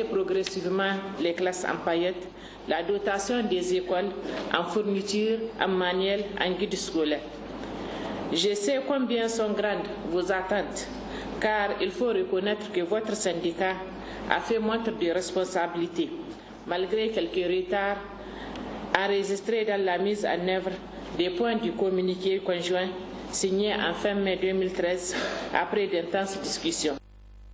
Progressivement les classes en paillettes, la dotation des écoles en fournitures, en manuels, en guides scolaires. Je sais combien sont grandes vos attentes, car il faut reconnaître que votre syndicat a fait montre de responsabilité, malgré quelques retards enregistrés dans la mise en œuvre des points du communiqué conjoint signé en fin mai 2013 après d'intenses discussions.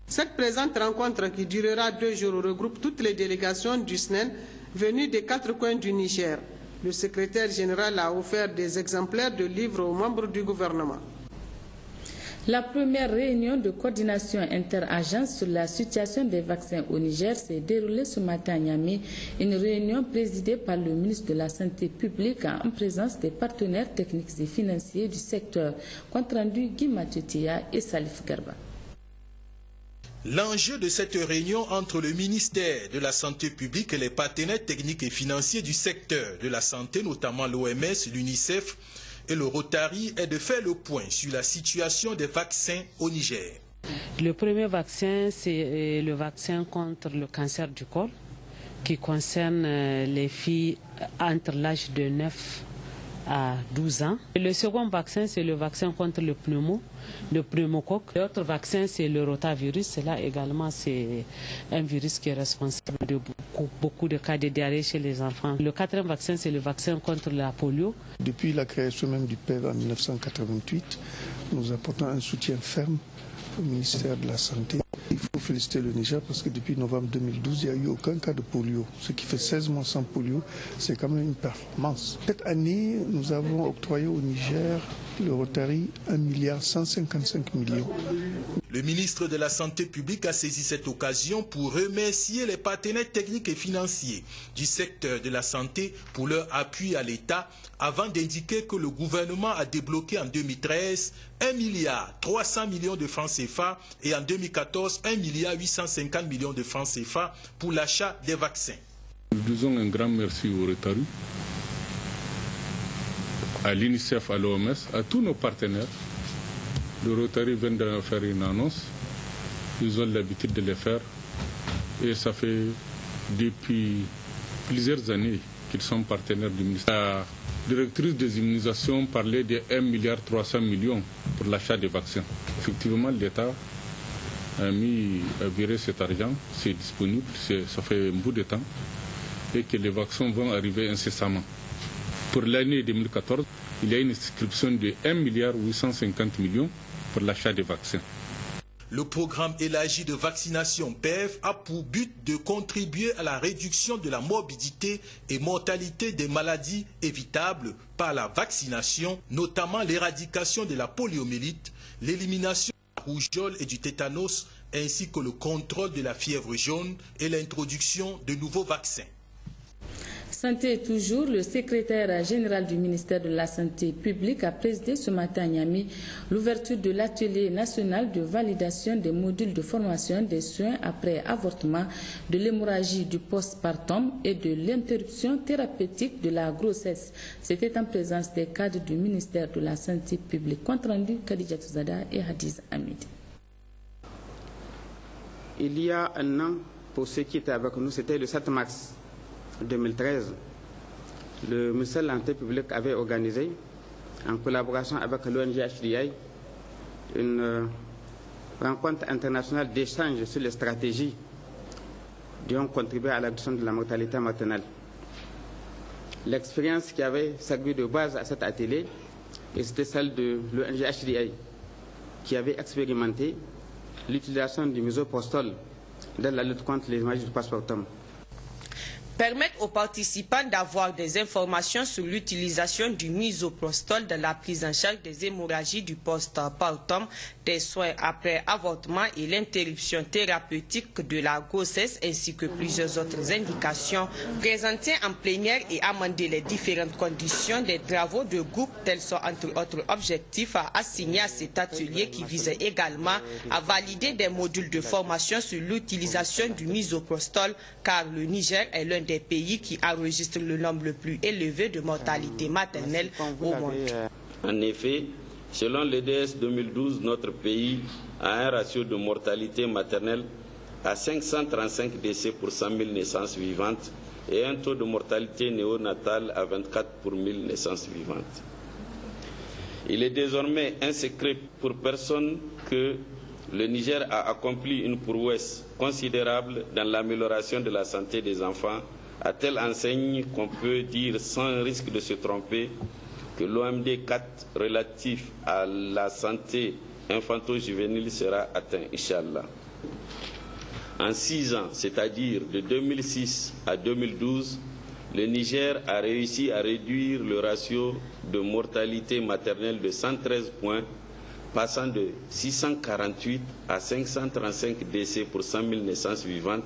Cette présente rencontre qui durera 2 jours regroupe toutes les délégations du SNEN venues des 4 coins du Niger. Le secrétaire général a offert des exemplaires de livres aux membres du gouvernement. La première réunion de coordination inter-agence sur la situation des vaccins au Niger s'est déroulée ce matin à Niamey. Une réunion présidée par le ministre de la Santé publique en présence des partenaires techniques et financiers du secteur. Compte rendu Guy Mathieu et Salif Garba. L'enjeu de cette réunion entre le ministère de la Santé publique et les partenaires techniques et financiers du secteur de la santé, notamment l'OMS, l'UNICEF et le Rotary, est de faire le point sur la situation des vaccins au Niger. Le premier vaccin, c'est le vaccin contre le cancer du col, qui concerne les filles entre l'âge de 9 à 12 ans. Et le second vaccin, c'est le vaccin contre le pneumocoque. L'autre vaccin, c'est le rotavirus. Là également, c'est un virus qui est responsable de beaucoup de cas de diarrhée chez les enfants. Le quatrième vaccin, c'est le vaccin contre la polio. Depuis la création même du PEV en 1988, nous apportons un soutien ferme au ministère de la Santé. Il faut féliciter le Niger parce que depuis novembre 2012, il n'y a eu aucun cas de polio. Ce qui fait 16 mois sans polio, c'est quand même une performance. Cette année, nous avons octroyé au Niger, le Rotary, 1,155 milliard. Le ministre de la Santé publique a saisi cette occasion pour remercier les partenaires techniques et financiers du secteur de la santé pour leur appui à l'État, avant d'indiquer que le gouvernement a débloqué en 2013 1,3 milliard de francs CFA et en 2014 1,850 milliard de francs CFA pour l'achat des vaccins. Nous disons un grand merci au Rotary, à l'UNICEF, à l'OMS, à tous nos partenaires. Le Rotary vient de faire une annonce, ils ont l'habitude de le faire et ça fait depuis plusieurs années qu'ils sont partenaires du ministère. La directrice des immunisations parlait de 1,3 milliard pour l'achat des vaccins. Effectivement, l'État a viré cet argent, c'est disponible, ça fait un bout de temps et que les vaccins vont arriver incessamment. Pour l'année 2014, il y a une inscription de 1,850 milliard pour l'achat des vaccins. Le programme élargi de vaccination PEV a pour but de contribuer à la réduction de la morbidité et mortalité des maladies évitables par la vaccination, notamment l'éradication de la poliomyélite, l'élimination de la rougeole et du tétanos, ainsi que le contrôle de la fièvre jaune et l'introduction de nouveaux vaccins. Santé toujours, le secrétaire général du ministère de la Santé publique a présidé ce matin à Niamey l'ouverture de l'atelier national de validation des modules de formation des soins après avortement, de l'hémorragie du postpartum et de l'interruption thérapeutique de la grossesse. C'était en présence des cadres du ministère de la Santé publique. Compte rendu Khadija Touzada et Hadiz Hamid. Il y a un an, pour ceux qui étaient avec nous, c'était le 7 mars 2013, le ministère de la Santé publique avait organisé, en collaboration avec l'ONG HDI, une rencontre internationale d'échange sur les stratégies qui ont contribué à la réduction de la mortalité maternelle. L'expérience qui avait servi de base à cet atelier, c'était celle de l'ONG HDI, qui avait expérimenté l'utilisation du misoprostol dans la lutte contre les hémorragies du postpartum. Permettre aux participants d'avoir des informations sur l'utilisation du misoprostol dans la prise en charge des hémorragies du postpartum, des soins après avortement et l'interruption thérapeutique de la grossesse, ainsi que plusieurs autres indications, présenter en plénière et amender les différentes conditions des travaux de groupe. Tels sont entre autres objectifs assignés à cet atelier qui visait également à valider des modules de formation sur l'utilisation du misoprostol, car le Niger est l'un des pays qui enregistre le nombre le plus élevé de mortalité maternelle au monde. En effet, selon l'EDS 2012, notre pays a un ratio de mortalité maternelle à 535 décès pour 100 000 naissances vivantes et un taux de mortalité néonatale à 24 pour 1000 naissances vivantes. Il est désormais un secret pour personne que le Niger a accompli une prouesse considérable dans l'amélioration de la santé des enfants, à telle enseigne qu'on peut dire sans risque de se tromper que l'OMD 4 relatif à la santé infanto-juvénile sera atteint, Inch'Allah. En 6 ans, c'est-à-dire de 2006 à 2012, le Niger a réussi à réduire le ratio de mortalité maternelle de 113 points, passant de 648 à 535 décès pour 100 000 naissances vivantes,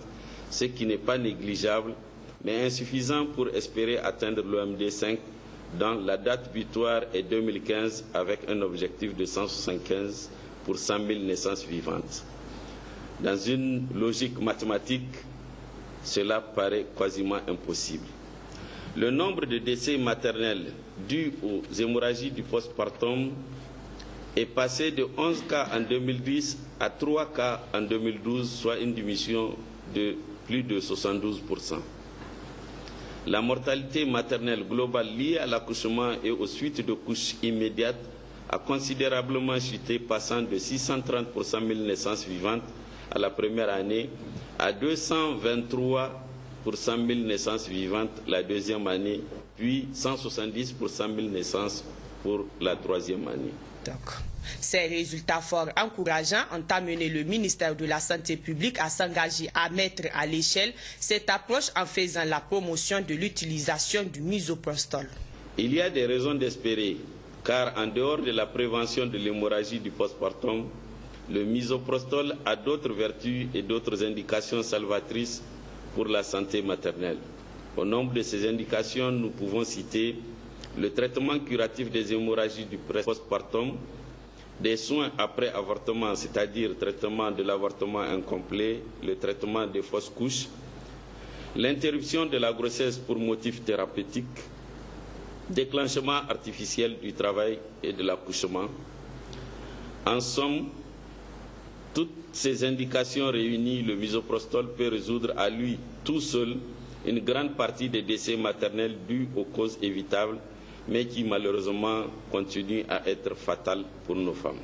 ce qui n'est pas négligeable, mais insuffisant pour espérer atteindre l'OMD 5, dont la date butoir est 2015, avec un objectif de 175 pour 100 000 naissances vivantes. Dans une logique mathématique, cela paraît quasiment impossible. Le nombre de décès maternels dus aux hémorragies du postpartum est passé de 11 cas en 2010 à 3 cas en 2012, soit une diminution de plus de 72%. La mortalité maternelle globale liée à l'accouchement et aux suites de couches immédiates a considérablement chuté, passant de 630 pour 100 000 naissances vivantes à la première année à 223 pour 100 000 naissances vivantes la deuxième année, puis 170 pour 100 000 naissances pour la troisième année. Ces résultats forts encourageants ont amené le ministère de la Santé publique à s'engager à mettre à l'échelle cette approche en faisant la promotion de l'utilisation du misoprostol. Il y a des raisons d'espérer, car en dehors de la prévention de l'hémorragie du postpartum, le misoprostol a d'autres vertus et d'autres indications salvatrices pour la santé maternelle. Au nombre de ces indications, nous pouvons citer le traitement curatif des hémorragies du postpartum, des soins après avortement, c'est-à-dire traitement de l'avortement incomplet, le traitement des fausses couches, l'interruption de la grossesse pour motif thérapeutique, déclenchement artificiel du travail et de l'accouchement. En somme, toutes ces indications réunies, le misoprostol peut résoudre à lui tout seul une grande partie des décès maternels dus aux causes évitables, mais qui malheureusement continuent à être fatales pour nos femmes.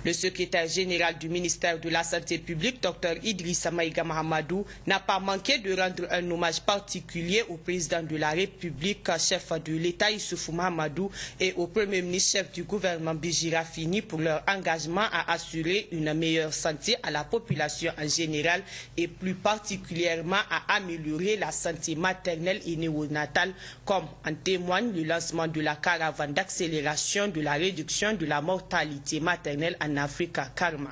Le secrétaire général du ministère de la Santé publique, Dr Idrissa Maïga Mahamadou, n'a pas manqué de rendre un hommage particulier au président de la République, chef de l'État Issoufou Mahamadou, et au premier ministre chef du gouvernement Birji Rafini pour leur engagement à assurer une meilleure santé à la population en général et plus particulièrement à améliorer la santé maternelle et néonatale, comme en témoigne le lancement de la caravane d'accélération de la réduction de la mortalité maternelle en Afrique, Karma.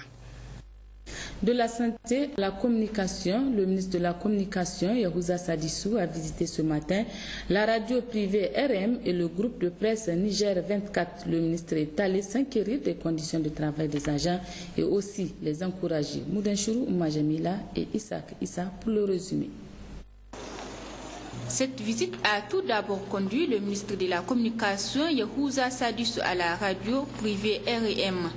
De la santé à la communication, le ministre de la Communication, Yahouza Sadissou, a visité ce matin la radio privée RM et le groupe de presse Niger 24. Le ministre est allé s'inquérir des conditions de travail des agents et aussi les encourager. Moudenchourou Oumajamila et Isaac Issa pour le résumé. Cette visite a tout d'abord conduit le ministre de la Communication, Yahouza Sadissou, à la radio privée RM.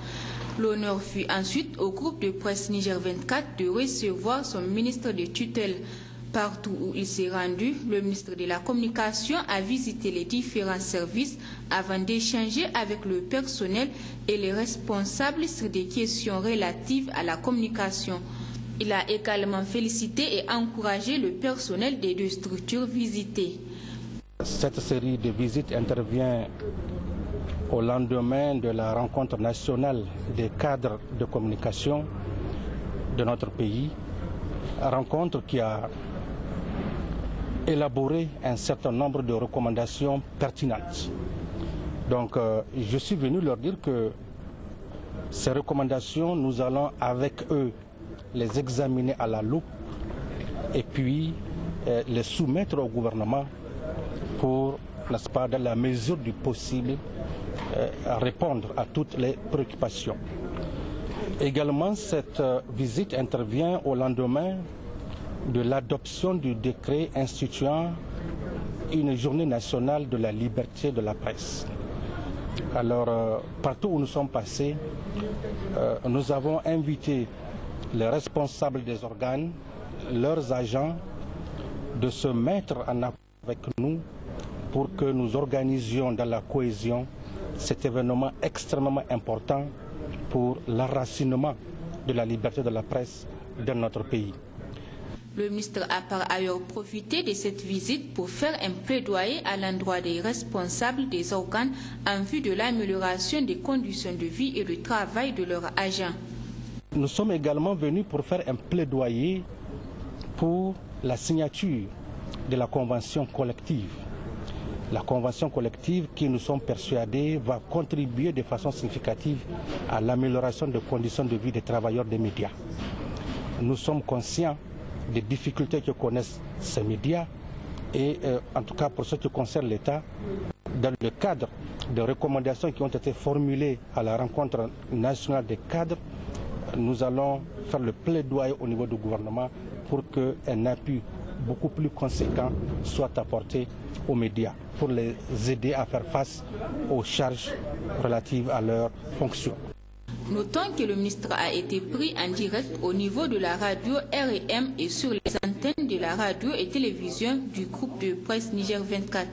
L'honneur fut ensuite au groupe de presse Niger 24 de recevoir son ministre de tutelle. Partout où il s'est rendu, le ministre de la Communication a visité les différents services avant d'échanger avec le personnel et les responsables sur des questions relatives à la communication. Il a également félicité et encouragé le personnel des deux structures visitées. Cette série de visites intervient au lendemain de la rencontre nationale des cadres de communication de notre pays, rencontre qui a élaboré un certain nombre de recommandations pertinentes. Donc je suis venu leur dire que ces recommandations, nous allons avec eux les examiner à la loupe et puis les soumettre au gouvernement pour, n'est-ce pas, dans la mesure du possible, répondre à toutes les préoccupations. Également, cette visite intervient au lendemain de l'adoption du décret instituant une journée nationale de la liberté de la presse. Alors, partout où nous sommes passés, nous avons invité les responsables des organes, leurs agents, de se mettre en accord avec nous pour que nous organisions dans la cohésion cet événement extrêmement important pour l'enracinement de la liberté de la presse dans notre pays. Le ministre a par ailleurs profité de cette visite pour faire un plaidoyer à l'endroit des responsables des organes en vue de l'amélioration des conditions de vie et de travail de leurs agents. Nous sommes également venus pour faire un plaidoyer pour la signature de la convention collective. La convention collective qui, nous sommes persuadés, va contribuer de façon significative à l'amélioration des conditions de vie des travailleurs des médias. Nous sommes conscients des difficultés que connaissent ces médias et en tout cas pour ce qui concerne l'État, dans le cadre de recommandations qui ont été formulées à la rencontre nationale des cadres, nous allons faire le plaidoyer au niveau du gouvernement pour qu'un appui beaucoup plus conséquent soit apporté aux médias pour les aider à faire face aux charges relatives à leurs fonctions. Notons que le ministre a été pris en direct au niveau de la radio R&M et sur les antennes de la radio et télévision du groupe de presse Niger 24.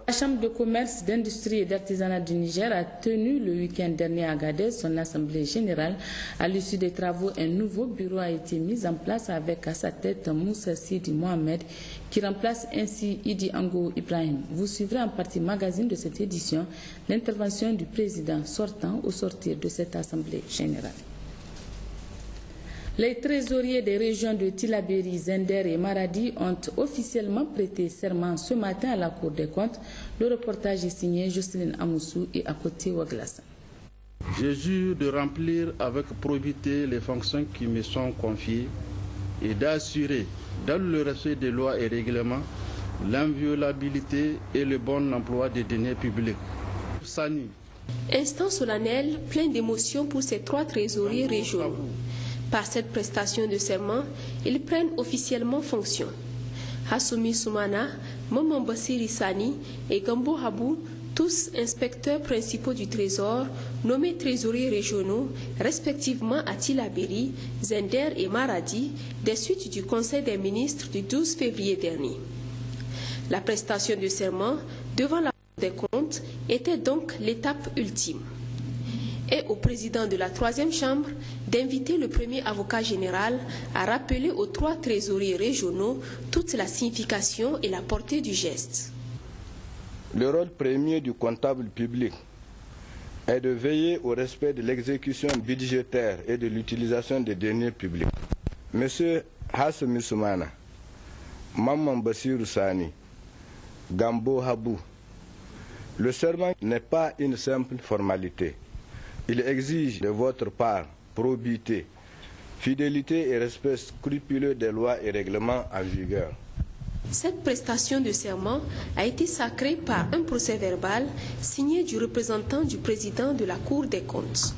La Chambre de commerce, d'industrie et d'artisanat du Niger a tenu le week-end dernier à Agadez son assemblée générale. À l'issue des travaux, un nouveau bureau a été mis en place avec à sa tête Moussa Sidi Mohamed qui remplace ainsi Idi Ango Ibrahim. Vous suivrez en partie magazine de cette édition l'intervention du président sortant au sortir de cette assemblée générale. Les trésoriers des régions de Tillabéri, Zender et Maradi ont officiellement prêté serment ce matin à la Cour des comptes. Le reportage est signé Jocelyne Amoussou et à côté Ouaglassa. Je jure de remplir avec probité les fonctions qui me sont confiées et d'assurer, dans le respect des lois et règlements, l'inviolabilité et le bon emploi des deniers publics. Sani. Instant solennel plein d'émotions pour ces trois trésoriers régionaux. Par cette prestation de serment, ils prennent officiellement fonction. Hassoumi Soumana, Maman Bassiri Sani et Gambo Habou, tous inspecteurs principaux du Trésor, nommés trésoriers régionaux, respectivement à Tillabéri, Zender et Maradi, des suites du Conseil des ministres du 12 février dernier. La prestation de serment devant la Cour des comptes était donc l'étape ultime. Et au président de la troisième chambre d'inviter le premier avocat général à rappeler aux trois trésoriers régionaux toute la signification et la portée du geste. Le rôle premier du comptable public est de veiller au respect de l'exécution budgétaire et de l'utilisation des deniers publics. Monsieur Hassoumi Soumana, Maman Bassirou Sani, Gambo Habou, le serment n'est pas une simple formalité. Il exige de votre part probité, fidélité et respect scrupuleux des lois et règlements en vigueur. Cette prestation de serment a été sacrée par un procès-verbal signé du représentant du président de la Cour des comptes.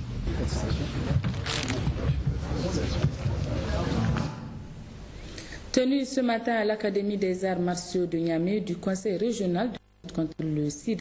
Tenu ce matin à l'Académie des arts martiaux de Niamey du Conseil régional de lutte contre le sida.